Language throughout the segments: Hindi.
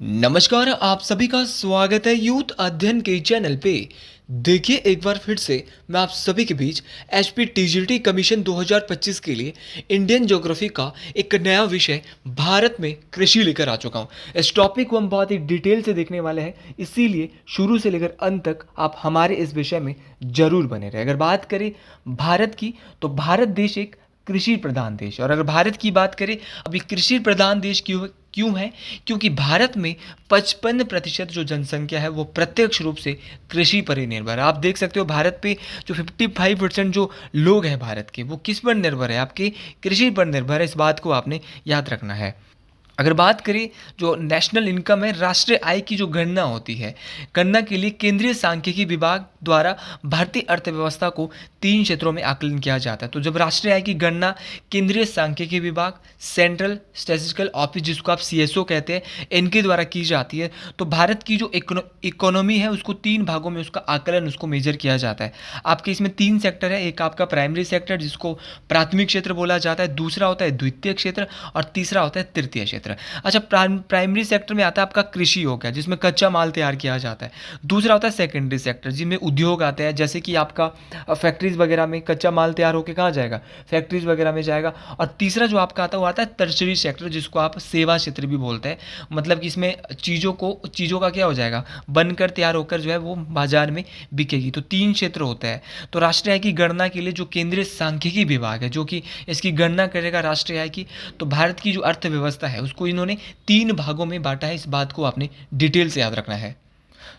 नमस्कार, आप सभी का स्वागत है यूथ अध्ययन के चैनल पे। देखिए एक बार फिर से मैं आप सभी के बीच एचपी टीजीटी कमीशन 2025 के लिए इंडियन ज्योग्राफी का एक नया विषय भारत में कृषि लेकर आ चुका हूँ। इस टॉपिक को हम बहुत ही डिटेल से देखने वाले हैं, इसीलिए शुरू से लेकर अंत तक आप हमारे इस विषय में जरूर बने रहे। अगर बात करें भारत की, तो भारत देश एक कृषि प्रधान देश है। और अगर भारत की बात करें, अभी कृषि प्रधान देश क्यों क्यों है? क्योंकि भारत में 55% जो जनसंख्या है वो प्रत्यक्ष रूप से कृषि पर ही निर्भर है। आप देख सकते हो भारत पे जो 55% जो लोग हैं भारत के, वो किस पर निर्भर है? आपके कृषि पर निर्भर है। इस बात को आपने याद रखना है। अगर बात करें जो नेशनल इनकम है, राष्ट्रीय आय की जो गणना होती है, गणना के लिए केंद्रीय सांख्यिकी विभाग द्वारा भारतीय अर्थव्यवस्था को 3 क्षेत्रों में आकलन किया जाता है। तो जब राष्ट्रीय आय की गणना केंद्रीय सांख्यिकी विभाग, सेंट्रल स्टैटिस्टिकल ऑफिस जिसको आप सीएसओ कहते हैं, इनके द्वारा की जाती है, तो भारत की जो इकोनॉमी है उसको 3 भागों में उसका आकलन, उसको मेजर किया जाता है। आपके इसमें 3 सेक्टर है। एक आपका प्राइमरी सेक्टर जिसको प्राथमिक क्षेत्र बोला जाता है, दूसरा होता है द्वितीय क्षेत्र और तीसरा होता है तृतीय क्षेत्र। अच्छा, प्राइमरी सेक्टर में आता है आपका कृषि हो गया, जिसमें कच्चा माल तैयार किया जाता है। दूसरा होता है सेकेंडरी सेक्टर, जिसमें उद्योग आते हैं, जैसे कि आपका फैक्ट्रीज वगैरह में कच्चा माल तैयार होकर कहाँ जाएगा? फैक्ट्रीज वगैरह में जाएगा। और तीसरा जो आपका आता है वो आता है टर्शरी सेक्टर, जिसको आप सेवा क्षेत्र भी बोलते हैं। मतलब कि इसमें चीज़ों का क्या हो जाएगा? बनकर तैयार होकर जो है वो बाजार में बिकेगी। तो 3 क्षेत्र होते हैं। तो राष्ट्रीय आय की गणना के लिए जो केंद्रीय सांख्यिकी विभाग है, जो कि इसकी गणना करेगा राष्ट्रीय आय की, तो भारत की जो अर्थव्यवस्था है उसको इन्होंने 3 भागों में बांटा है। इस बात को आपने डिटेल से याद रखना है।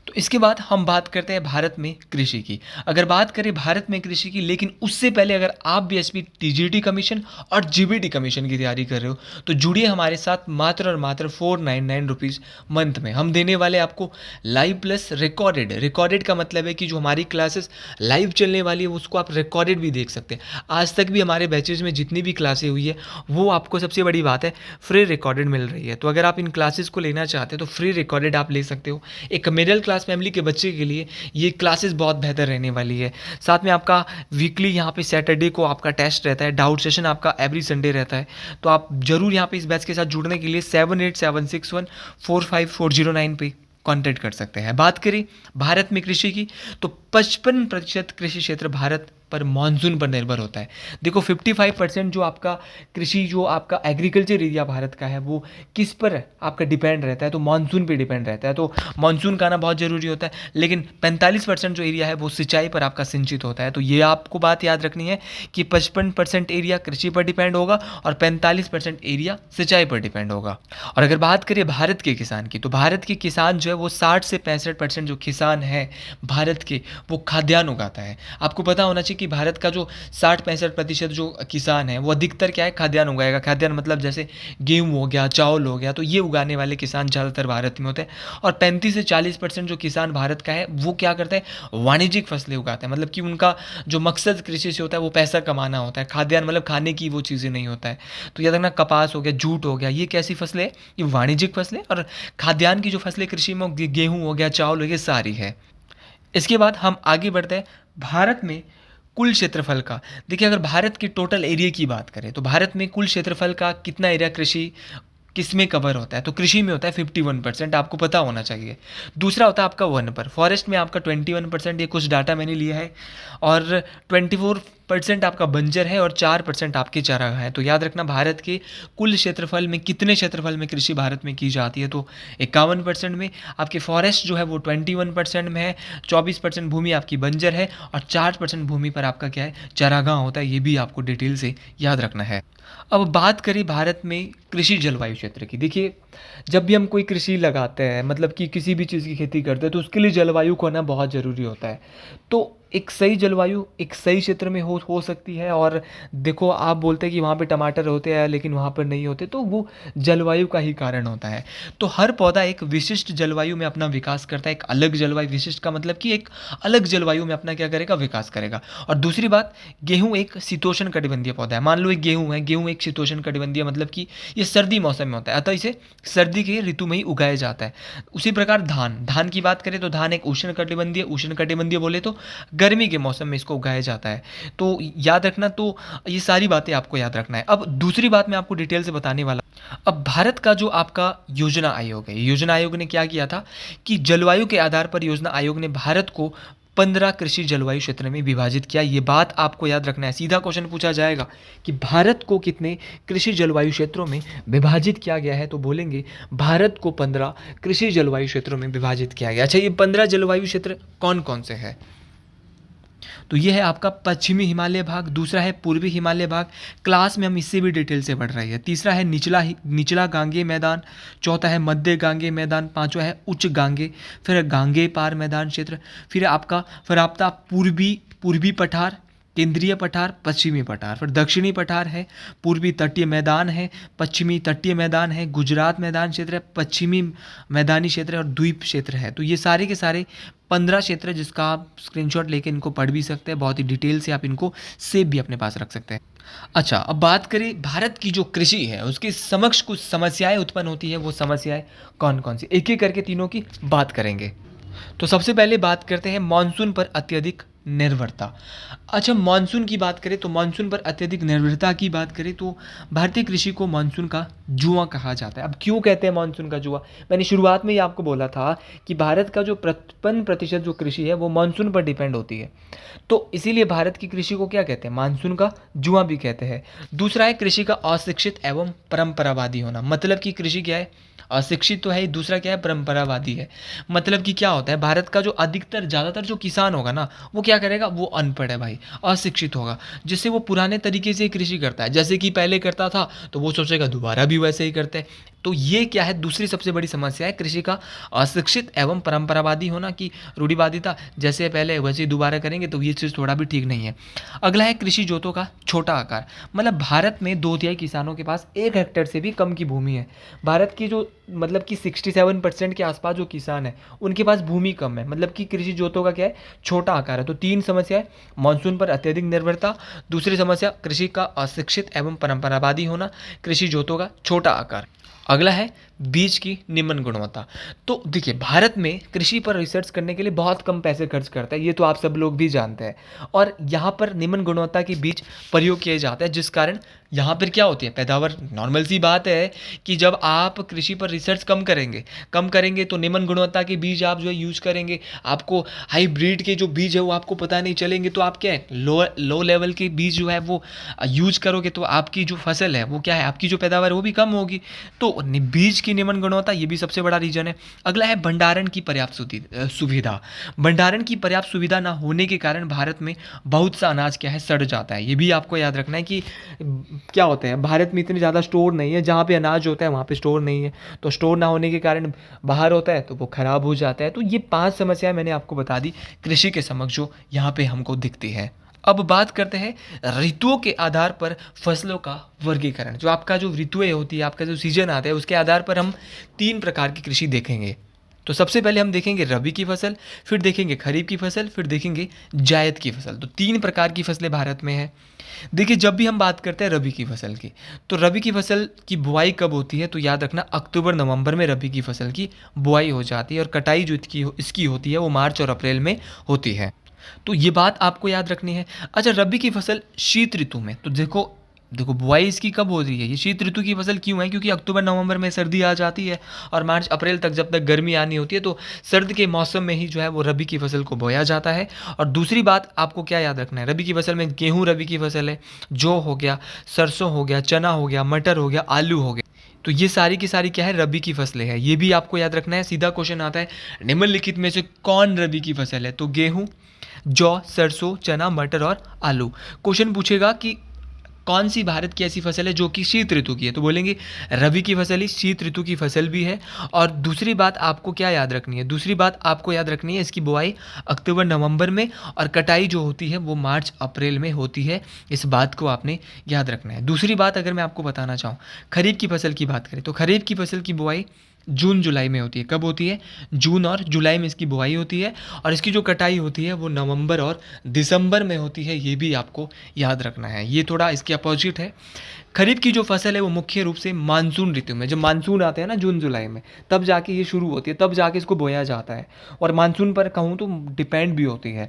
तो इसके बाद हम बात करते हैं भारत में कृषि की। अगर बात करें भारत में कृषि की, लेकिन उससे पहले अगर आप भी एसपी टीजीटी कमीशन और जीबीटी कमीशन की तैयारी कर रहे हो, तो जुड़िए हमारे साथ मात्र और मात्र 499 रुपीज़ मंथ में। हम देने वाले आपको लाइव प्लस रिकॉर्डेड। रिकॉर्डेड का मतलब है कि जो हमारी क्लासेस लाइव चलने वाली है उसको आप रिकॉर्डेड भी देख सकते हैं। आज तक भी हमारे बैचेज में जितनी भी क्लासें हुई है वो आपको, सबसे बड़ी बात है, फ्री रिकॉर्डेड मिल रही है। तो अगर आप इन क्लासेस को लेना चाहते हैं तो फ्री रिकॉर्डेड आप ले सकते हो। एक मिडिल क्लास फैमिली के बच्चे के लिए ये क्लासेस बहुत बेहतर रहने वाली है। साथ में आपका वीकली यहाँ पे सैटरडे को आपका टेस्ट रहता है, डाउट सेशन आपका एवरी संडे रहता है। तो आप जरूर यहाँ पे इस बैच के साथ जुड़ने के लिए 7876145409 पे कॉन्टैक्ट कर सकते हैं। बात करें भारत में कृषि की, तो 55% कृषि क्षेत्र भारत पर मानसून पर निर्भर होता है। देखो 55% जो आपका कृषि, जो आपका एग्रीकल्चर एरिया भारत का है, वो किस पर आपका डिपेंड रहता है? तो मानसून पे डिपेंड रहता है। तो मानसून का आना बहुत ज़रूरी होता है। लेकिन 45% जो एरिया है वो सिंचाई पर आपका सिंचित होता है। तो ये आपको बात याद रखनी है कि 55% एरिया कृषि पर डिपेंड होगा और 45% एरिया सिंचाई पर डिपेंड होगा। और अगर बात करें भारत के किसान की, तो भारत के किसान जो है वो 60 से 65% जो किसान है भारत के, वो खाद्यान्न उगाता है। आपको पता होना चाहिए कि भारत का जो 60-65% जो किसान है वो अधिकतर क्या है? खाद्यान्न उगाएगा। खाद्यान्न मतलब जैसे गेहूँ हो गया, चावल हो गया, तो ये उगाने वाले किसान ज़्यादातर भारत में होते हैं। और 35 से 40% जो किसान भारत का है वो क्या करता है? वाणिज्यिक फसलें उगाते हैं। मतलब कि उनका जो मकसद कृषि से होता है वो पैसा कमाना होता है। खाद्यान्न मतलब खाने की वो चीज़ें नहीं होता है। तो याद रखना, कपास हो गया, जूट हो गया, ये कैसी फसलें हैं? ये वाणिज्यिक फसलें। और खाद्यान्न की जो फसलें कृषि में गेहूँ हो गया, चावल हो गया, सारी है। इसके बाद हम आगे बढ़ते हैं भारत में कुल क्षेत्रफल का। देखिए अगर भारत के टोटल एरिया की बात करें, तो भारत में कुल क्षेत्रफल का कितना एरिया कृषि किस में कवर होता है? तो कृषि में होता है 51%, आपको पता होना चाहिए। दूसरा होता है आपका वन पर, फॉरेस्ट में आपका 21%, ये कुछ डाटा मैंने लिया है। और 24% आपका बंजर है और 4% आपके चारागाह है। तो याद रखना, भारत के कुल क्षेत्रफल में कितने क्षेत्रफल में कृषि भारत में की जाती है? तो 51% में। आपके फॉरेस्ट जो है वो 21% में है, 24% भूमि आपकी बंजर है और 4% भूमि पर आपका क्या है? चारागाह होता है। ये भी आपको डिटेल से याद रखना है। अब बात करें भारत में कृषि जलवायु क्षेत्र की। देखिए जब भी हम कोई कृषि लगाते हैं, मतलब कि किसी भी चीज़ की खेती करते हैं, तो उसके लिए जलवायु को होना बहुत ज़रूरी होता है। तो एक सही जलवायु एक सही क्षेत्र में हो सकती है। और देखो आप बोलते हैं कि वहाँ पे टमाटर होते हैं लेकिन वहाँ पर नहीं होते, तो वो जलवायु का ही कारण होता है। तो हर पौधा एक विशिष्ट जलवायु में अपना विकास करता है। एक अलग जलवायु, विशिष्ट का मतलब कि एक अलग जलवायु में अपना क्या करेगा? विकास करेगा। और दूसरी बात, गेहूँ एक शीतोष्ण कटिबंधीय पौधा है। मान लो एक गेहूँ है, गेहूँ एक शीतोष्ण कटिबंधीय, मतलब कि ये सर्दी मौसम में होता है, अतः इसे सर्दी के ऋतु में ही उगाया जाता है। उसी प्रकार धान की बात करें तो धान एक उष्ण कटिबंधीय बोले तो गर्मी के मौसम में इसको उगाया जाता है। तो याद रखना, तो ये सारी बातें आपको याद रखना है। अब दूसरी बात मैं आपको डिटेल से बताने वाला, अब भारत का जो आपका योजना आयोग है, योजना आयोग ने क्या किया था कि जलवायु के आधार पर योजना आयोग ने भारत को 15 कृषि जलवायु क्षेत्र में विभाजित किया। ये बात आपको याद रखना है। सीधा क्वेश्चन पूछा जाएगा कि भारत को कितने कृषि जलवायु क्षेत्रों में विभाजित किया गया है, तो बोलेंगे भारत को 15 कृषि जलवायु क्षेत्रों में विभाजित किया गया। अच्छा, ये 15 जलवायु क्षेत्र कौन कौन से हैं? तो ये है आपका पश्चिमी हिमालय भाग, दूसरा है पूर्वी हिमालय भाग, क्लास में हम इससे भी डिटेल से बढ़ रहे हैं। तीसरा है निचला गांगे मैदान, चौथा है मध्य गांगे मैदान, पांचवा है उच्च गांगे, फिर गांगे पार मैदान क्षेत्र, फिर आपका पूर्वी पठार, केंद्रीय पठार, पश्चिमी पठार, फिर दक्षिणी पठार है, पूर्वी तटीय मैदान है, पश्चिमी तटीय मैदान है, गुजरात मैदान क्षेत्र है, पश्चिमी मैदानी क्षेत्र है और द्वीप क्षेत्र है। तो ये सारे के सारे 15 क्षेत्र है, जिसका आप स्क्रीनशॉट लेके इनको पढ़ भी सकते हैं। बहुत ही डिटेल से आप इनको सेव भी अपने पास रख सकते हैं। अच्छा, अब बात करें भारत की जो कृषि है उसके समक्ष कुछ समस्याएं उत्पन्न होती है। वो समस्याएं कौन कौन सी, एक एक करके तीनों की बात करेंगे। तो सबसे पहले बात करते हैं मानसून पर अत्यधिक निर्भरता। अच्छा, मानसून की बात करें तो मानसून पर अत्यधिक निर्भरता की बात करें तो भारतीय कृषि को मानसून का जुआ कहा जाता है। अब क्यों कहते हैं मानसून का जुआ? मैंने शुरुआत में ही आपको बोला था कि भारत का जो 55% जो कृषि है वो मानसून पर डिपेंड होती है, तो इसीलिए भारत की कृषि को क्या कहते हैं? मानसून का जुआ भी कहते हैं। दूसरा है कृषि का अशिक्षित एवं परंपरावादी होना। मतलब कि कृषि क्या है? अशिक्षित तो है ही, दूसरा क्या है? परंपरावादी है। मतलब कि क्या होता है, भारत का जो अधिकतर ज़्यादातर जो किसान होगा ना, वो क्या करेगा? वो अनपढ़ है भाई, अशिक्षित होगा, जिससे वो पुराने तरीके से कृषि करता है। जैसे कि पहले करता था तो वो सोचेगा दोबारा भी वैसे ही करते हैं। तो ये क्या है? दूसरी सबसे बड़ी समस्या है कृषि का अशिक्षित एवं परंपरावादी होना, की रूढ़िवादिता, जैसे पहले वैसे ही दोबारा करेंगे, तो ये चीज़ थोड़ा भी ठीक नहीं है। अगला है कृषि जोतों का छोटा आकार। मतलब भारत में 2/3 किसानों के पास 1 हेक्टेयर से भी कम की भूमि है। भारत की जो मतलब कि 67% के आसपास जो किसान है उनके पास भूमि कम है। मतलब कि कृषि जोतों का क्या है? छोटा आकार है। तो 3 समस्या है, मानसून पर अत्यधिक निर्भरता, दूसरी समस्या कृषि का अशिक्षित एवं परंपरावादी होना, कृषि जोतों का छोटा आकार। अगला है बीज की निम्न गुणवत्ता। तो देखिए, भारत में कृषि पर रिसर्च करने के लिए बहुत कम पैसे खर्च करता है, ये तो आप सब लोग भी जानते हैं। और यहाँ पर निम्न गुणवत्ता के बीज प्रयोग किए जाते हैं, जिस कारण यहाँ पर क्या होती है? पैदावार। नॉर्मल सी बात है कि जब आप कृषि पर रिसर्च कम करेंगे तो निम्न गुणवत्ता के बीज आप जो है यूज़ करेंगे। आपको हाइब्रिड के जो बीज है वो आपको पता नहीं चलेंगे, तो आप क्या है, लो लेवल के बीज जो है वो यूज करोगे, तो आपकी जो फसल है वो क्या है, आपकी जो पैदावार है वो भी कम होगी। तो बीज की निम्न गुणवत्ता, ये भी सबसे बड़ा रीजन है। अगला है भंडारण की पर्याप्त सुविधा। भंडारण की पर्याप्त सुविधा ना होने के कारण भारत में बहुत सा अनाज क्या है, सड़ जाता है। ये भी आपको याद रखना है कि क्या होता है, भारत में इतने ज़्यादा स्टोर नहीं है, जहाँ पे अनाज होता है वहाँ पे स्टोर नहीं है, तो स्टोर ना होने के कारण बाहर होता है तो वो खराब हो जाता है। तो ये 5 समस्याएं मैंने आपको बता दी कृषि के समक्ष जो यहाँ पे हमको दिखती है। अब बात करते हैं ऋतुओं के आधार पर फसलों का वर्गीकरण। जो आपका जो ऋतुएं होती है, आपका जो सीजन आता है, उसके आधार पर हम 3 प्रकार की कृषि देखेंगे। तो सबसे पहले हम देखेंगे रबी की फसल, फिर देखेंगे खरीफ की फसल, फिर देखेंगे जायद की फसल। तो 3 प्रकार की फसलें भारत में हैं। देखिए, जब भी हम बात करते हैं रबी की फसल की, तो रबी की फसल की बुआई कब होती है? तो याद रखना, अक्टूबर नवंबर में रबी की फसल की बुआई हो जाती है और कटाई जो इसकी होती है वो मार्च और अप्रैल में होती है। तो ये बात आपको याद रखनी है। अच्छा, रबी की फसल शीत ऋतु में, तो देखो बुआई इसकी कब हो रही है? ये शीत ऋतु की फसल क्यों है? क्योंकि अक्टूबर नवंबर में सर्दी आ जाती है और मार्च अप्रैल तक जब तक गर्मी आनी होती है, तो सर्द के मौसम में ही जो है वो रबी की फसल को बोया जाता है। और दूसरी बात आपको क्या याद रखना है, रबी की फसल में गेहूँ रबी की फसल है, जौ हो गया, सरसों हो गया, चना हो गया, मटर हो गया, आलू हो गया। तो ये सारी की सारी क्या है, रबी की फसलें हैं। ये भी आपको याद रखना है। सीधा क्वेश्चन आता है, निम्नलिखित में से कौन रबी की फसल है? तो गेहूँ, जौ, सरसों, चना, मटर और आलू। क्वेश्चन पूछेगा कि कौन सी भारत की ऐसी फसल है जो कि शीत ऋतु की है? तो बोलेंगे रबी की फसल ही शीत ऋतु की फसल भी है। और दूसरी बात आपको क्या याद रखनी है? दूसरी बात आपको याद रखनी है, इसकी बुआई अक्टूबर नवंबर में और कटाई जो होती है वो मार्च अप्रैल में होती है। इस बात को आपने याद रखना है। दूसरी बात अगर मैं आपको बताना चाहूँ, खरीफ की फसल की बात करें तो खरीफ की फसल की बुआई जून जुलाई में होती है। कब होती है? जून और जुलाई में इसकी बुआई होती है और इसकी जो कटाई होती है वो नवंबर और दिसंबर में होती है। ये भी आपको याद रखना है। ये थोड़ा इसके अपोजिट है। खरीफ की जो फसल है वो मुख्य रूप से मानसून ऋतु में, जब मानसून आते हैं ना जून जुलाई में, तब जाके ये शुरू होती है, तब जाके इसको बोया जाता है। और मानसून पर कहूँ तो डिपेंड भी होती है।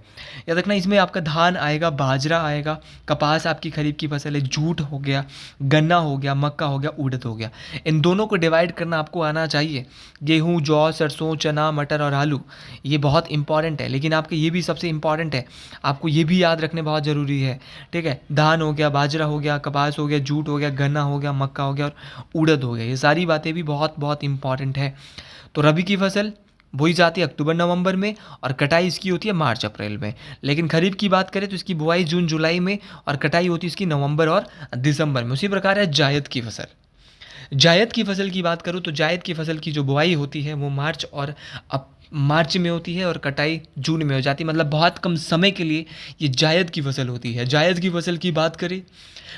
याद रखना इसमें आपका धान आएगा, बाजरा आएगा, कपास आपकी खरीफ की फसल है, जूट हो गया, गन्ना हो गया, मक्का हो गया, उड़द हो गया। इन दोनों को डिवाइड करना आपको आना चाहिए। गेहूँ, जौ, सरसों, चना, मटर और आलू, ये बहुत इंपॉर्टेंट है। लेकिन आपके ये भी सबसे इंपॉर्टेंट है, आपको ये भी याद रखने बहुत ज़रूरी है। ठीक है, धान हो गया, बाजरा हो गया, कपास हो गया, जूट हो गया, गन्ना हो गया, मक्का हो गया और उड़द हो गया। ये सारी बातें भी बहुत बहुत इंपॉर्टेंट है। तो रबी की फसल बोई जाती है अक्टूबर नवंबर में और कटाई इसकी होती है मार्च अप्रैल में। लेकिन खरीफ की बात करें तो इसकी बुआई जून जुलाई में और कटाई होती है इसकी नवंबर और दिसंबर में। उसी प्रकार है जायद की फसल। जायद की फसल की बात करूँ तो जायद की फसल की जो बुआई होती है वो मार्च में होती है और कटाई जून में हो जाती है। मतलब बहुत कम समय के लिए ये जायद की फसल होती है। जायद की फसल की बात करें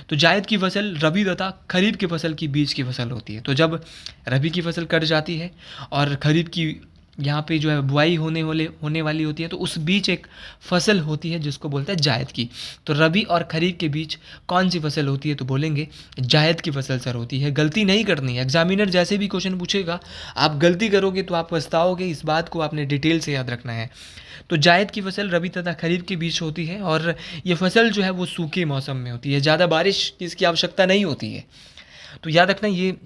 तो जायद की फसल रबी तथा खरीफ की फसल की बीच की फसल होती है। तो जब रबी की फसल कट जाती है और खरीफ की यहाँ पे जो है बुआई होने वाली होती है, तो उस बीच एक फसल होती है जिसको बोलते हैं जायद की। तो रबी और खरीफ के बीच कौन सी फसल होती है, तो बोलेंगे जायद की फसल सर होती है। गलती नहीं करनी है, एग्जामिनर जैसे भी क्वेश्चन पूछेगा आप गलती करोगे तो आप पछताओगे, इस बात को आपने डिटेल से याद रखना है। तो जायद की फसल रबी तथा खरीफ के बीच होती है और ये फसल जो है वो सूखे मौसम में होती है, ज़्यादा बारिश की इसकी आवश्यकता नहीं होती है। तो याद रखना ये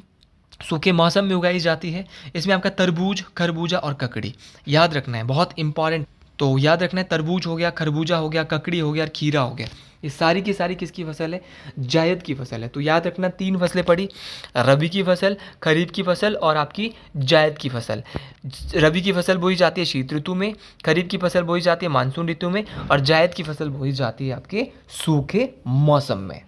सूखे मौसम में उगाई जाती है। इसमें आपका तरबूज, खरबूजा और ककड़ी याद रखना है, बहुत इंपॉर्टेंट। तो याद रखना है तरबूज हो गया, खरबूजा हो गया, ककड़ी हो गया और खीरा हो गया, ये सारी की सारी किसकी फसल है, जायद की फसल है। तो याद रखना 3 फसलें पड़ी, रबी की फसल, खरीफ की फसल और आपकी जायद की फसल। रबी की फसल बोई जाती है शीत ऋतु में, खरीफ की फसल बोई जाती है मानसून ऋतु में और जायद की फसल बोई जाती है आपके सूखे मौसम में।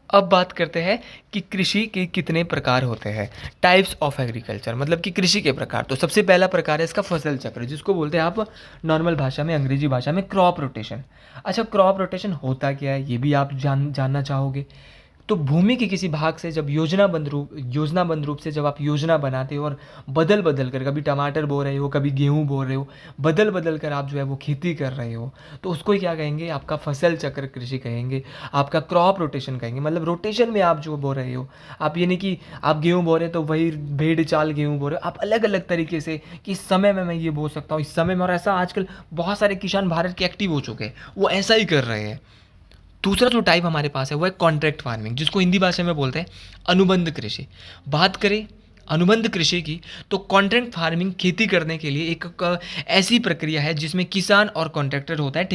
अब बात करते हैं कि कृषि के कितने प्रकार होते हैं, टाइप्स ऑफ एग्रीकल्चर, मतलब कि कृषि के प्रकार। तो सबसे पहला प्रकार है इसका फसल चक्र, जिसको बोलते हैं आप नॉर्मल भाषा में, अंग्रेजी भाषा में क्रॉप रोटेशन। अच्छा, क्रॉप रोटेशन होता क्या है ये भी आप जानना चाहोगे। तो भूमि के किसी भाग से जब योजनाबद्ध रूप से जब आप योजना बनाते हो और बदल बदल कर, कभी टमाटर बो रहे हो, कभी गेहूँ बो रहे हो, बदल बदल कर आप जो है वो खेती कर रहे हो, तो उसको ही क्या कहेंगे, आपका फसल चक्र कृषि कहेंगे, आपका क्रॉप रोटेशन कहेंगे। मतलब रोटेशन में आप जो बो रहे हो, आप ये नहीं कि आप गेहूँ बो रहे हो तो वही भेड़ चाल गेहूँ बो रहे हो, आप अलग अलग तरीके से कि इस समय में मैं ये बो सकता हूँ, इस समय में। और ऐसा आजकल बहुत सारे किसान भारत के एक्टिव हो चुके हैं, वो ऐसा ही कर रहे हैं। दूसरा जो टाइप हमारे पास है वो है कॉन्ट्रैक्ट फार्मिंग, जिसको हिंदी भाषा में बोलते हैं अनुबंध कृषि। बात करें अनुबंध कृषि की तो कॉन्ट्रैक्ट फार्मिंग खेती करने के लिए एक ऐसी प्रक्रिया है जिसमें किसान और कॉन्ट्रैक्टर होता है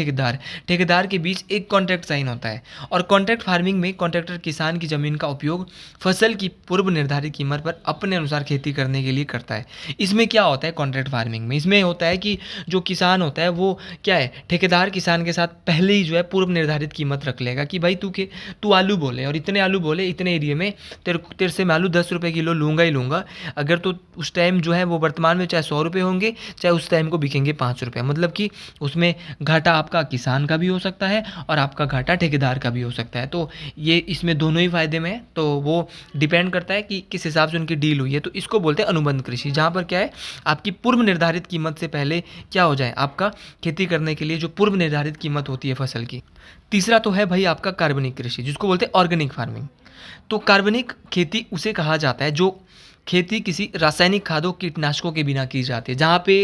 ठेकेदार के बीच एक कॉन्ट्रैक्ट साइन होता है। और कॉन्ट्रैक्ट फार्मिंग में कॉन्ट्रैक्टर किसान की ज़मीन का उपयोग फसल की पूर्व निर्धारित कीमत पर अपने अनुसार खेती करने के लिए करता है। इसमें क्या होता है कॉन्ट्रैक्ट फार्मिंग में, इसमें होता है कि जो किसान होता है वो क्या है, ठेकेदार किसान के साथ पहले ही जो है पूर्व निर्धारित कीमत रख लेगा कि भाई तू आलू बोले और इतने आलू बोले, इतने एरिया में तेरे से मैं आलू 10 रुपये किलो लूँगा ही लूँगा। अगर तो उस टाइम जो है वो वर्तमान में चाहे 100 रुपये होंगे, चाहे उस टाइम को बिकेंगे 5 रुपये। मतलब कि उसमें घाटा आपका किसान का भी हो सकता है और आपका घाटा ठेकेदार का भी हो सकता है। तो ये इसमें दोनों ही फायदे में है, तो वो डिपेंड करता है कि किस हिसाब से उनकी डील हुई है। तो इसको बोलते हैं अनुबंध कृषि, जहाँ पर क्या है आपकी पूर्व निर्धारित कीमत से पहले क्या हो जाए, आपका खेती करने के लिए जो पूर्व निर्धारित कीमत होती है फसल की। तीसरा तो है भाई आपका कार्बनिक कृषि, जिसको बोलते हैं ऑर्गेनिक फार्मिंग। तो कार्बनिक खेती उसे कहा जाता है जो खेती किसी रासायनिक खादों कीटनाशकों के बिना की जाती है, जहाँ पे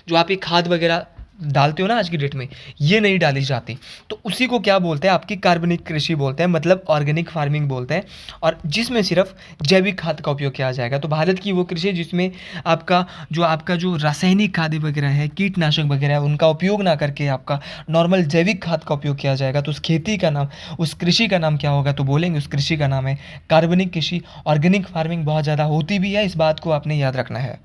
जो आप ये खाद वगैरह डालते हो ना आज की डेट में, ये नहीं डाली जाती। तो उसी को क्या बोलते हैं, आपकी कार्बनिक कृषि बोलते हैं, मतलब ऑर्गेनिक फार्मिंग बोलते हैं। और जिसमें सिर्फ जैविक खाद का उपयोग किया जाएगा। तो भारत की वो कृषि जिसमें आपका जो रासायनिक खाद वगैरह है, कीटनाशक वगैरह है, उनका उपयोग ना करके आपका नॉर्मल जैविक खाद का उपयोग किया जाएगा। तो उस खेती का नाम, उस कृषि का नाम क्या होगा, तो बोलेंगे उस कृषि का नाम है कार्बनिक कृषि। ऑर्गेनिक फार्मिंग बहुत ज़्यादा होती भी है, इस बात को आपने याद रखना है।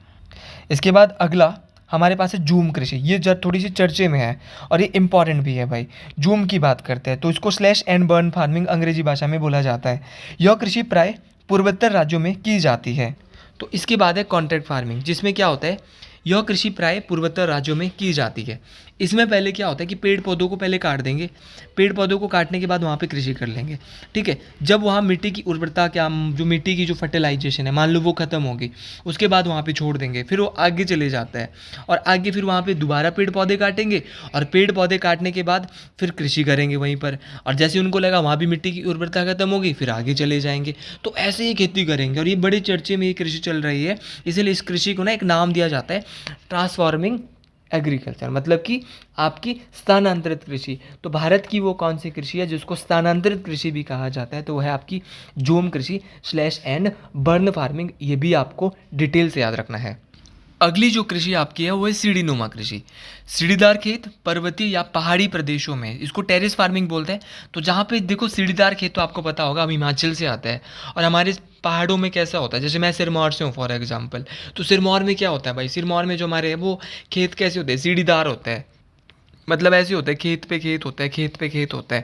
इसके बाद अगला हमारे पास है जूम कृषि। ये थोड़ी सी चर्चे में है और ये इंपॉर्टेंट भी है भाई। जूम की बात करते हैं तो इसको स्लैश एंड बर्न फार्मिंग अंग्रेजी भाषा में बोला जाता है। यह कृषि प्राय पूर्वोत्तर राज्यों में की जाती है। तो इसके बाद है कॉन्ट्रैक्ट फार्मिंग, जिसमें क्या होता है, यह कृषि प्राय पूर्वोत्तर राज्यों में की जाती है। इसमें पहले क्या होता है कि पेड़ पौधों को पहले काट देंगे, पेड़ पौधों को काटने के बाद वहाँ पे कृषि कर लेंगे, ठीक है। जब वहाँ मिट्टी की उर्वरता क्या, जो मिट्टी की जो फर्टिलाइजेशन है मान लो वो ख़त्म होगी, उसके बाद वहाँ पे छोड़ देंगे, फिर वो आगे चले जाता है और आगे फिर वहाँ पे दोबारा पेड़ पौधे काटेंगे और पेड़ पौधे काटने के बाद फिर कृषि करेंगे वहीं पर, और जैसे उनको लगा वहाँ भी मिट्टी की उर्वरता खत्म होगी फिर आगे चले जाएंगे। तो ऐसे ही खेती करेंगे और ये बड़े चर्चे में ये कृषि चल रही है। इसीलिए इस कृषि को ना एक नाम दिया जाता है ट्रांसफॉर्मिंग एग्रीकल्चर, मतलब कि आपकी स्थानांतरित कृषि। तो भारत की वो कौन सी कृषि है जिसको स्थानांतरित कृषि भी कहा जाता है, तो वह है आपकी झूम कृषि स्लैश एंड बर्न फार्मिंग। ये भी आपको डिटेल से याद रखना है। अगली जो कृषि आपकी है वो है सीढ़ीनुमा कृषि। सीढ़ीदार खेत पर्वतीय या पहाड़ी प्रदेशों में इसको टेरेस फार्मिंग बोलते हैं। तो जहाँ पे देखो सीढ़ीदार खेत तो आपको पता होगा, हम हिमाचल से आता है और हमारे पहाड़ों में कैसा होता है, जैसे मैं सिरमौर से हूँ फॉर एग्जांपल, तो सिरमौर में क्या होता है भाई, सिरमौर में जो हमारे है वो खेत कैसे होते हैं, सीढ़ीदार होता है, मतलब ऐसे होता है खेत पे खेत होता है, खेत पे खेत होता है।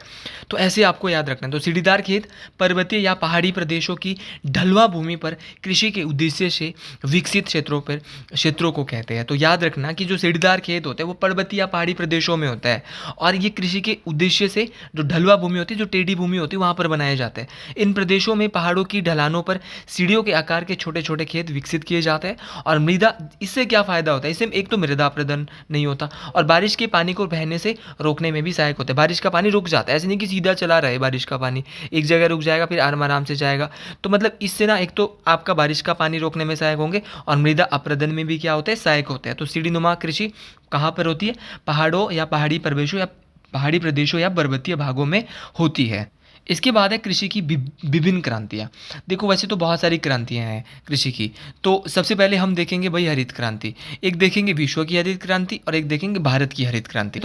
तो ऐसे आपको याद रखना है। तो सीढ़ीदार खेत पर्वतीय या पहाड़ी प्रदेशों की ढलुआ भूमि पर कृषि के उद्देश्य से विकसित क्षेत्रों को कहते हैं। तो याद रखना कि जो सीढ़ीदार खेत होते हैं वो पर्वतीय या पहाड़ी प्रदेशों में होता है और ये कृषि के उद्देश्य से जो ढलुआ भूमि होती है, जो टेढ़ी भूमि होती है, वहाँ पर बनाए जाते हैं। इन प्रदेशों में पहाड़ों की ढलानों पर सीढ़ियों के आकार के छोटे छोटे खेत विकसित किए जाते हैं और मृदा, इससे क्या फ़ायदा होता है, इससे एक तो मृदा अपरदन नहीं होता और बारिश के पानी को बहने से रोकने में भी सहायक होता है। बारिश का पानी रुक जाता है, ऐसे नहीं कि सीधा चला रहा है बारिश का पानी, एक जगह रुक जाएगा फिर आराम आराम से जाएगा। तो मतलब इससे ना एक तो आपका बारिश का पानी रोकने में सहायक होंगे और मृदा अपरदन में भी क्या होता है, सहायक होता है। तो सीढ़ीनुमा कृषि कहाँ पर होती है, पहाड़ों या पहाड़ी प्रदेशों या पर्वतीय भागों में होती है। इसके बाद है कृषि की विभिन्न क्रांतियाँ। देखो वैसे तो बहुत सारी क्रांतियाँ हैं कृषि की। तो सबसे पहले हम देखेंगे भाई हरित क्रांति, एक देखेंगे विश्व की हरित क्रांति और एक देखेंगे भारत की हरित क्रांति।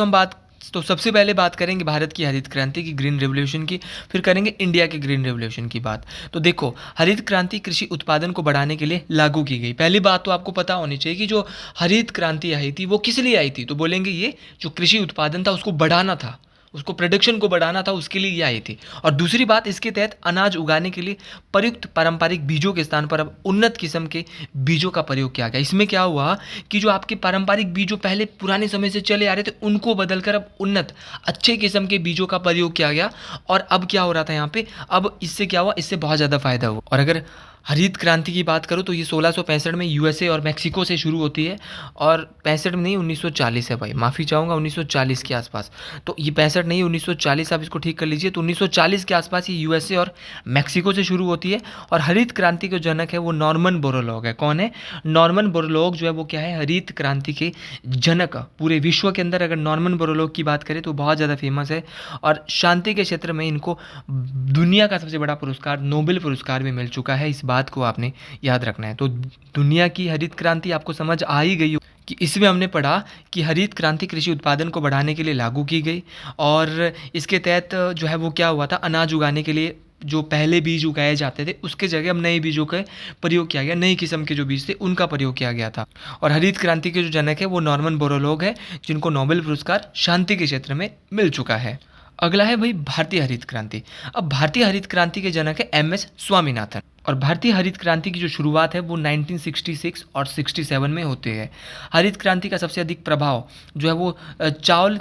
तो सबसे पहले बात करेंगे भारत की हरित क्रांति की, ग्रीन रेवोल्यूशन की, फिर करेंगे इंडिया के ग्रीन रेवोल्यूशन की बात। तो देखो हरित क्रांति कृषि उत्पादन को बढ़ाने के लिए लागू की गई। पहली बात तो आपको पता होनी चाहिए कि जो हरित क्रांति आई थी वो किस लिए आई थी, तो बोलेंगे ये जो कृषि उत्पादन था उसको बढ़ाना था, उसको प्रोडक्शन को बढ़ाना था, उसके लिए ये आई थी। और दूसरी बात, इसके तहत अनाज उगाने के लिए प्रयुक्त पारंपरिक बीजों के स्थान पर अब उन्नत किस्म के बीजों का प्रयोग किया गया। इसमें क्या हुआ कि जो आपके पारंपरिक बीज जो पहले पुराने समय से चले आ रहे थे उनको बदलकर अब उन्नत अच्छे किस्म के बीजों का प्रयोग किया गया। और अब क्या हो रहा था यहाँ पे, अब इससे क्या हुआ, इससे बहुत ज़्यादा फायदा हुआ। और अगर हरित क्रांति की बात करूँ तो ये 1665 में यूएसए और मैक्सिको से शुरू होती है और 65 में नहीं 1940 है भाई, माफ़ी चाहूँगा 1940 के आसपास। तो ये 65 नहीं 1940, आप इसको ठीक कर लीजिए। तो 1940 के आसपास ये यूएसए और मैक्सिको से शुरू होती है और हरित क्रांति के जनक है वो नॉर्मन बोरलॉग है। कौन है, नॉर्मन बोरलॉग जो है वो क्या है, हरित क्रांति के जनक। पूरे विश्व के अंदर अगर नॉर्मन बोरलॉग की बात करें तो बहुत ज़्यादा फेमस है और शांति के क्षेत्र में इनको दुनिया का सबसे बड़ा पुरस्कार नोबेल पुरस्कार भी मिल चुका है। इस बात को आपने याद रखना है। तो दुनिया की हरित क्रांति आपको समझ आ ही गई हो कि इसमें हमने पढ़ा कि हरित क्रांति कृषि उत्पादन को बढ़ाने के लिए लागू की गई और इसके तहत जो है वो क्या हुआ था, अनाज उगाने के लिए जो पहले बीज उगाए जाते थे उसके जगह अब नए बीजों का प्रयोग किया गया, नई किस्म के जो बीज थे उनका प्रयोग किया गया था। और हरित क्रांति के जो जनक है वो नॉर्मन बोरलॉग है जिनको नोबेल पुरस्कार शांति के क्षेत्र में मिल चुका है। अगला है भाई भारतीय हरित क्रांति। अब भारतीय हरित क्रांति के जनक है एम एस स्वामीनाथन और भारतीय हरित क्रांति की जो शुरुआत है वो 1966 और 67 में होती है। हरित क्रांति का सबसे अधिक प्रभाव जो है वो चावल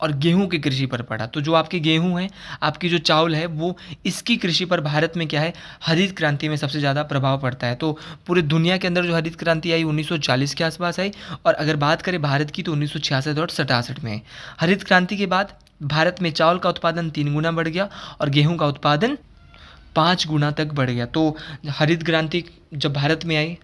और गेहूं की कृषि पर पड़ा। तो जो आपके गेहूं है, आपकी जो चावल है, वो इसकी कृषि पर भारत में क्या है, हरित क्रांति में सबसे ज़्यादा प्रभाव पड़ता है। तो पूरे दुनिया के अंदर जो हरित क्रांति आई 1940 के आसपास आई और अगर बात करें भारत की तो 1966 और 67 में। हरित क्रांति के बाद भारत में चावल का उत्पादन 3 गुना बढ़ गया और गेहूं का उत्पादन 5 गुना तक बढ़ गया। तो हरित क्रांति जब भारत में आई,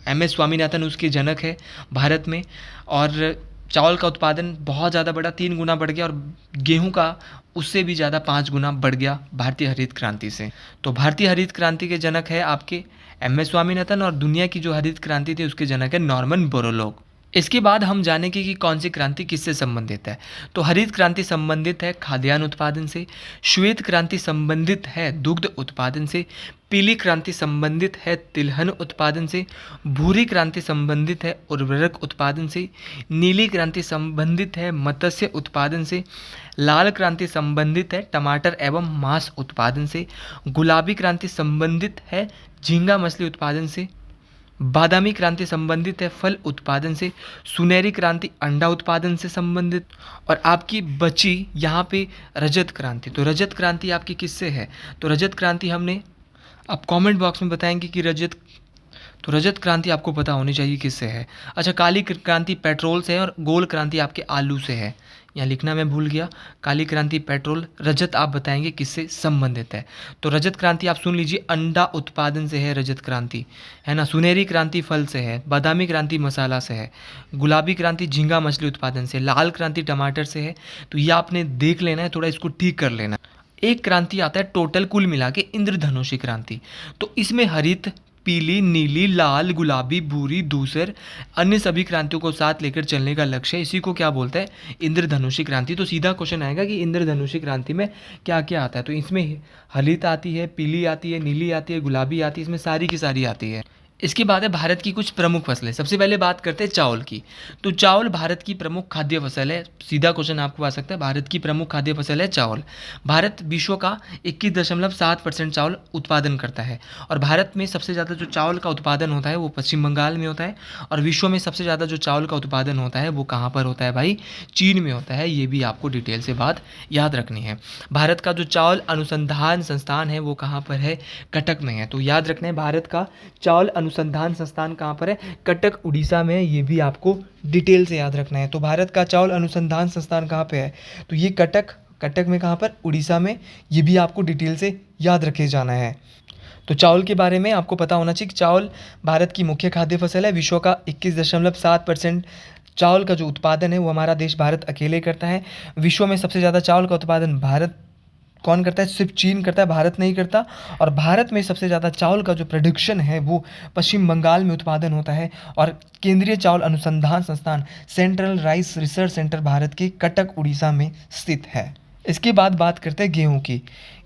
एम एस स्वामीनाथन उसके जनक है भारत में, और चावल का उत्पादन बहुत ज़्यादा बढ़ा, 3 गुना बढ़ गया और गेहूं का उससे भी ज़्यादा 5 गुना बढ़ गया भारतीय हरित क्रांति से। तो भारतीय हरित क्रांति के जनक है आपके एम एस स्वामीनाथन और दुनिया की जो हरित क्रांति थी उसके जनक है नॉर्मन बोरलॉग। इसके बाद हम जानेंगे कि कौन सी क्रांति किससे संबंधित है। तो हरित क्रांति संबंधित है खाद्यान्न उत्पादन से, श्वेत क्रांति संबंधित है दुग्ध उत्पादन से, पीली क्रांति संबंधित है तिलहन उत्पादन से, भूरी क्रांति संबंधित है उर्वरक उत्पादन से, नीली क्रांति संबंधित है मत्स्य उत्पादन से, लाल क्रांति संबंधित है टमाटर एवं मांस उत्पादन से, गुलाबी क्रांति संबंधित है झींगा मछली उत्पादन से, बादामी क्रांति संबंधित है फल उत्पादन से, सुनहरी क्रांति अंडा उत्पादन से संबंधित, और आपकी बची यहाँ पे रजत क्रांति। तो रजत क्रांति आपकी किससे है? तो रजत क्रांति हमने, आप कमेंट बॉक्स में बताएंगे कि रजत क्रांति आपको पता होनी चाहिए किससे है। अच्छा, काली क्रांति पेट्रोल से है और गोल क्रांति आपके आलू से है। यहाँ लिखना मैं भूल गया, काली क्रांति पेट्रोल, रजत आप बताएंगे किससे संबंधित है। तो रजत क्रांति आप सुन लीजिए, अंडा उत्पादन से है रजत क्रांति, है ना। सुनहरी क्रांति फल से है, बादामी क्रांति मसाला से है, गुलाबी क्रांति झींगा मछली उत्पादन से, लाल क्रांति टमाटर से है। तो ये आपने देख लेना है, थोड़ा इसको ठीक कर लेना। एक क्रांति आता है टोटल कुल मिला के इंद्रधनुषी क्रांति। तो इसमें हरित, पीली, नीली, लाल, गुलाबी, भूरी, धूसर, अन्य सभी क्रांतियों को साथ लेकर चलने का लक्ष्य है। इसी को क्या बोलते हैं? इंद्रधनुषी क्रांति। तो सीधा क्वेश्चन आएगा कि इंद्रधनुषी क्रांति में क्या क्या आता है। तो इसमें हरित आती है, पीली आती है, नीली आती है, गुलाबी आती है, इसमें सारी की सारी आती है। इसके बाद है भारत की कुछ प्रमुख फसलें। सबसे पहले बात करते हैं चावल की। तो चावल भारत की प्रमुख खाद्य फसल है। सीधा क्वेश्चन आपको आ सकता है, भारत की प्रमुख खाद्य फसल है चावल। भारत विश्व का 21.7% चावल उत्पादन करता है, और भारत में सबसे ज़्यादा जो चावल का उत्पादन होता है वो पश्चिम बंगाल में होता है, और विश्व में सबसे ज़्यादा जो चावल का उत्पादन होता है वो कहाँ पर होता है भाई? चीन में होता है। ये भी आपको डिटेल से बात याद रखनी है। भारत का जो चावल अनुसंधान संस्थान है वो कहाँ पर है? कटक में है। तो याद रखना है, भारत का चावल अनुसंधान संस्थान कहाँ पर है? कटक उड़ीसा में है। ये भी आपको डिटेल से याद रखना है। तो भारत का चावल अनुसंधान संस्थान कहाँ पे है? तो ये कटक में, कहाँ पर? उड़ीसा में। ये भी आपको डिटेल से याद रखे जाना है। तो चावल के बारे में आपको पता होना चाहिए कि चावल भारत की मुख्य खाद्य फसल है। विश्व का 21.7% चावल का जो उत्पादन है वो हमारा देश भारत अकेले करता है। विश्व में सबसे ज़्यादा चावल का उत्पादन भारत कौन करता है? सिर्फ चीन करता है, भारत नहीं करता। और भारत में सबसे ज़्यादा चावल का जो प्रोडक्शन है वो पश्चिम बंगाल में उत्पादन होता है। और केंद्रीय चावल अनुसंधान संस्थान, central rice research centre, Bharat के कटक उड़ीसा में स्थित है। इसके बाद बात करते हैं गेहूं की।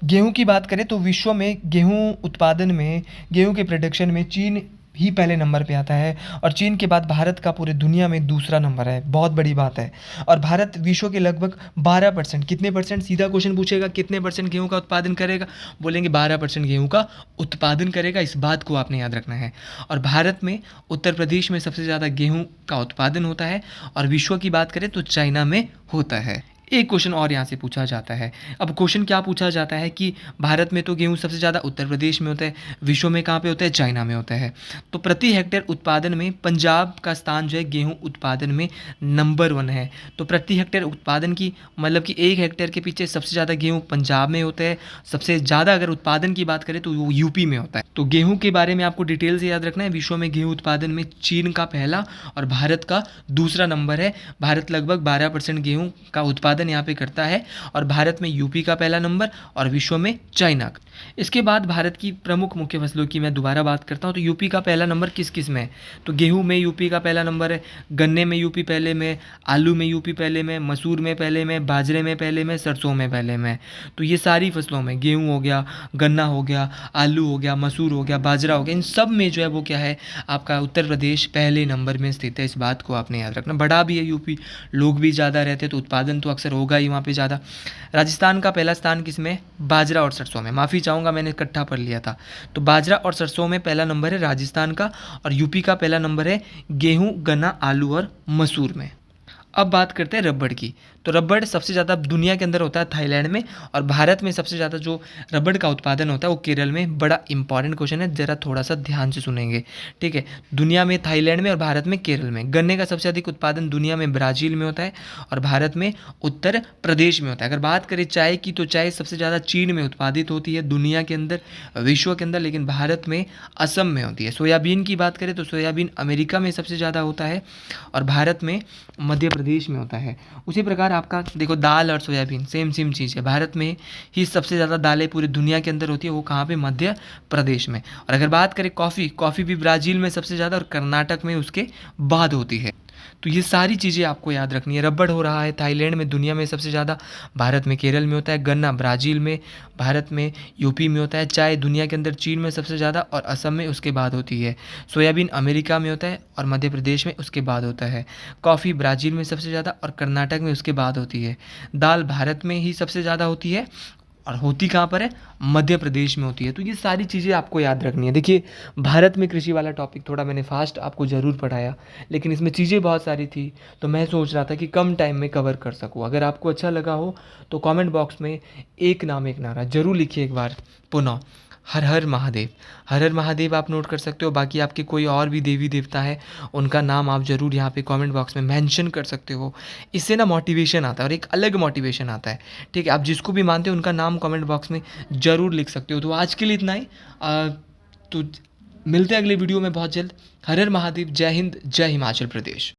गेहूं की बात करें तो विश्व में गेहूं उत्पादन में, गेहूं के प्रोडक्शन में चीन ही पहले नंबर पे आता है, और चीन के बाद भारत का पूरे दुनिया में दूसरा नंबर है। बहुत बड़ी बात है। और भारत विश्व के लगभग 12%, कितने परसेंट? सीधा क्वेश्चन पूछेगा कितने परसेंट गेहूं का उत्पादन करेगा, बोलेंगे 12% गेहूं का उत्पादन करेगा। इस बात को आपने याद रखना है। और भारत में उत्तर प्रदेश में सबसे ज़्यादा गेहूं का उत्पादन होता है, और विश्व की बात करें तो चाइना में होता है। एक क्वेश्चन और यहाँ से पूछा जाता है। अब क्वेश्चन क्या पूछा जाता है कि भारत में तो गेहूं सबसे ज़्यादा उत्तर प्रदेश में होता है, विश्व में कहाँ पे होता है? चाइना में होता है। तो प्रति हेक्टेयर उत्पादन में पंजाब का स्थान जो है गेहूं उत्पादन में नंबर 1 है। तो प्रति हेक्टेयर उत्पादन की मतलब कि 1 हेक्टेयर के पीछे सबसे ज़्यादा गेहूँ पंजाब में होता है। सबसे ज़्यादा अगर उत्पादन की बात करें तो वो यूपी में होता है। तो गेहूँ के बारे में आपको डिटेल से याद रखना है। विश्व में गेहूँ उत्पादन में चीन का पहला और भारत का दूसरा नंबर है। भारत लगभग 12% गेहूँ का उत्पादन यहाँ पे करता है, और भारत में यूपी का पहला नंबर और विश्व में चाइना का। इसके बाद भारत की प्रमुख मुख्य फसलों की मैं दोबारा बात करता हूँ। तो यूपी का पहला नंबर किस किस में है? तो गेहूं में यूपी का पहला नंबर है, गन्ने में यूपी पहले में, आलू में यूपी पहले में, मसूर में पहले में, बाजरे में पहले में, सरसों में पहले में। तो ये सारी फसलों में, गेहूँ हो गया, गन्ना हो गया, आलू हो गया, मसूर हो गया, बाजरा हो गया, इन सब में जो है वो क्या है? आपका उत्तर प्रदेश पहले नंबर में स्थित है। इस बात को आपने याद रखना। बड़ा भी है यूपी, लोग भी ज़्यादा रहते हैं, तो उत्पादन तो अक्सर होगा ही वहाँ पे ज़्यादा। राजस्थान का पहला स्थान किसमें? बाजरा और सरसों में। माफ़ी चाहूँगा, मैंने इकट्ठा पढ़ लिया था। तो बाजरा और सरसों में पहला नंबर है राजस्थान का, और यूपी का पहला नंबर है गेहूं, गन्ना, आलू और मसूर में। अब बात करते हैं रबड़ की। तो रबड़ सबसे ज़्यादा दुनिया के अंदर होता है थाईलैंड में, और भारत में सबसे ज़्यादा जो रबड़ का उत्पादन होता है वो केरल में। बड़ा इंपॉर्टेंट क्वेश्चन है, ज़रा थोड़ा सा ध्यान से सुनेंगे, ठीक है। दुनिया में थाईलैंड में और भारत में केरल में। गन्ने का सबसे अधिक उत्पादन दुनिया में ब्राज़ील में होता है, और भारत में उत्तर प्रदेश में होता है। अगर बात करें चाय की, तो चाय सबसे ज़्यादा चीन में उत्पादित होती है दुनिया के अंदर, विश्व के अंदर, लेकिन भारत में असम में होती है। सोयाबीन की बात करें तो सोयाबीन अमेरिका में सबसे ज़्यादा होता है, और भारत में मध्य प्रदेश में होता है। उसी प्रकार आपका देखो, दाल और सोयाबीन सेम चीज़ है। भारत में ही सबसे ज़्यादा दालें पूरी दुनिया के अंदर होती है, वो कहाँ पे? मध्य प्रदेश में। और अगर बात करें कॉफ़ी भी ब्राज़ील में सबसे ज़्यादा और कर्नाटक में उसके बाद होती है। तो ये सारी चीज़ें आपको याद रखनी है। रबड़ हो रहा है थाईलैंड में, दुनिया में सबसे ज़्यादा, भारत में केरल में होता है। गन्ना ब्राज़ील में, भारत में यूपी में होता है। चाय दुनिया के अंदर चीन में सबसे ज़्यादा और असम में उसके बाद होती है। सोयाबीन अमेरिका में होता है और मध्य प्रदेश में उसके बाद होता है। कॉफ़ी ब्राज़ील में सबसे ज़्यादा और कर्नाटक में उसके बाद होती है। दाल भारत में ही सबसे ज़्यादा होती है, और होती कहाँ पर है, मध्य प्रदेश में होती है। तो ये सारी चीज़ें आपको याद रखनी है। देखिए, भारत में कृषि वाला टॉपिक थोड़ा मैंने फास्ट आपको ज़रूर पढ़ाया, लेकिन इसमें चीज़ें बहुत सारी थी, तो मैं सोच रहा था कि कम टाइम में कवर कर सकूँ। अगर आपको अच्छा लगा हो तो कमेंट बॉक्स में एक नाम एक नारा ज़रूर लिखिए एक बार पुनः। हर हर महादेव, हर हर महादेव आप नोट कर सकते हो। बाकी आपके कोई और भी देवी देवता है, उनका नाम आप ज़रूर यहाँ पे कमेंट बॉक्स में मेंशन कर सकते हो। इससे ना मोटिवेशन आता है और एक अलग मोटिवेशन आता है। ठीक है, आप जिसको भी मानते हो उनका नाम कमेंट बॉक्स में ज़रूर लिख सकते हो। तो आज के लिए इतना ही। तो मिलते हैं अगले वीडियो में बहुत जल्द। हर हर महादेव, जय हिंद, जय हिमाचल प्रदेश।